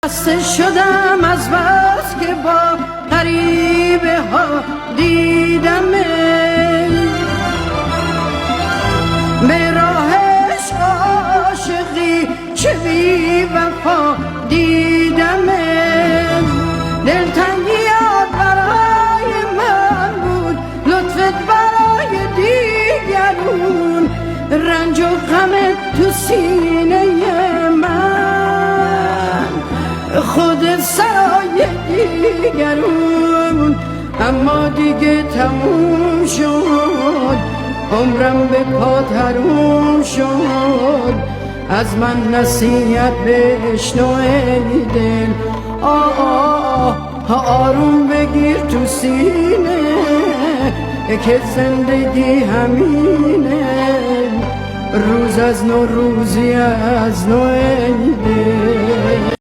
خسته شدم از بس که با غریبه ها دیدم به راهش عاشقی چه بی وفا دیدم دلتنگیات برای من بود لطفت برای دیگرون رنج و غمت تو سینه من خود سرای دیگرون اما دیگه تموم شد عمرم به پاترون شد از من نصیحت بشنو ای دل آروم بگیر تو سینه که زندگی همینه روز از نو روزی از نو ای دل